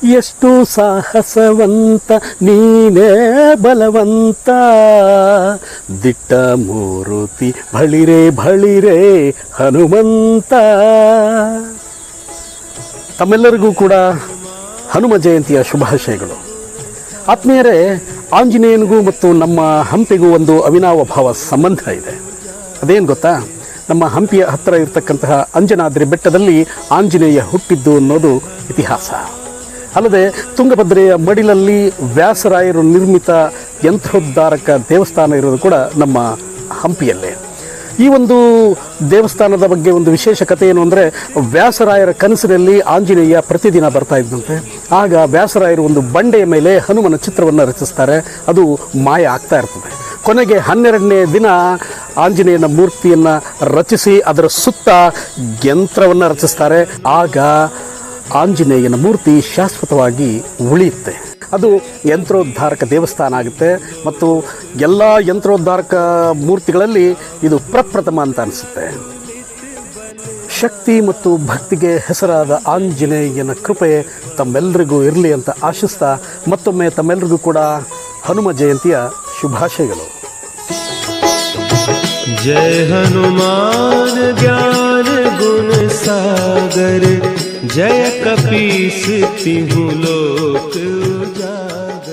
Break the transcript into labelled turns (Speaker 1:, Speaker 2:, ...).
Speaker 1: ಎಷ್ಟು ಸಾಹಸವಂತ ನೀನೇ ಬಲವಂತ, ದಿಟ್ಟ ಮೂರುತಿ ಬಳಿರೆ ಬಳಿರೆ ಹನುಮಂತ. ತಮ್ಮೆಲ್ಲರಿಗೂ ಕೂಡ ಹನುಮ ಜಯಂತಿಯ ಶುಭಾಶಯಗಳು. ಆತ್ಮೀಯರೇ, ಆಂಜನೇಯನಿಗೂ ಮತ್ತು ನಮ್ಮ ಹಂಪಿಗೂ ಒಂದು ಅವಿನಾವಭಾವ ಸಂಬಂಧ ಇದೆ. ಅದೇನು ಗೊತ್ತಾ? ನಮ್ಮ ಹಂಪಿಯ ಹತ್ತಿರ ಇರತಕ್ಕಂತಹ ಅಂಜನಾದ್ರಿ ಬೆಟ್ಟದಲ್ಲಿ ಆಂಜನೇಯ ಹುಟ್ಟಿದ್ದು ಅನ್ನೋದು ಇತಿಹಾಸ. ಅಲ್ಲದೆ ತುಂಗಭದ್ರೆಯ ಮಡಿಲಲ್ಲಿ ವ್ಯಾಸರಾಯರು ನಿರ್ಮಿತ ಯಂತ್ರೋದ್ಧಾರಕ ದೇವಸ್ಥಾನ ಇರೋದು ಕೂಡ ನಮ್ಮ ಹಂಪಿಯಲ್ಲೇ. ಈ ಒಂದು ದೇವಸ್ಥಾನದ ಬಗ್ಗೆ ಒಂದು ವಿಶೇಷ ಕಥೆ ಏನು ಅಂದರೆ, ವ್ಯಾಸರಾಯರ ಕನಸಿನಲ್ಲಿ ಆಂಜನೇಯ ಪ್ರತಿದಿನ ಬರ್ತಾ ಇದ್ದಂತೆ. ಆಗ ವ್ಯಾಸರಾಯರು ಒಂದು ಬಂಡೆಯ ಮೇಲೆ ಹನುಮನ ಚಿತ್ರವನ್ನು ರಚಿಸ್ತಾರೆ. ಅದು ಮಾಯ ಆಗ್ತಾ ಇರ್ತದೆ. ಕೊನೆಗೆ 12ನೇ ದಿನ ಆಂಜನೇಯನ ಮೂರ್ತಿಯನ್ನು ರಚಿಸಿ ಅದರ ಸುತ್ತ ಯಂತ್ರವನ್ನು ರಚಿಸ್ತಾರೆ. ಆಗ ಆಂಜನೇಯನ ಮೂರ್ತಿ ಶಾಶ್ವತವಾಗಿ ಉಳಿಯುತ್ತೆ. ಅದು ಯಂತ್ರೋದ್ಧಾರಕ ದೇವಸ್ಥಾನ ಆಗುತ್ತೆ. ಮತ್ತು ಎಲ್ಲ ಯಂತ್ರೋದ್ಧಾರಕ ಮೂರ್ತಿಗಳಲ್ಲಿ ಇದು ಪ್ರಪ್ರಥಮ ಅಂತ ಅನಿಸುತ್ತೆ. ಶಕ್ತಿ ಮತ್ತು ಭಕ್ತಿಗೆ ಹೆಸರಾದ ಆಂಜನೇಯನ ಕೃಪೆ ತಮ್ಮೆಲ್ಲರಿಗೂ ಇರಲಿ ಅಂತ ಆಶಿಸ್ತಾ ಮತ್ತೊಮ್ಮೆ ತಮ್ಮೆಲ್ಲರಿಗೂ ಕೂಡ ಹನುಮ ಜಯಂತಿಯ ಶುಭಾಶಯಗಳು.
Speaker 2: जय हनुमान ज्ञान गुण सागर, जय कपीस तिहु लोक उजागर।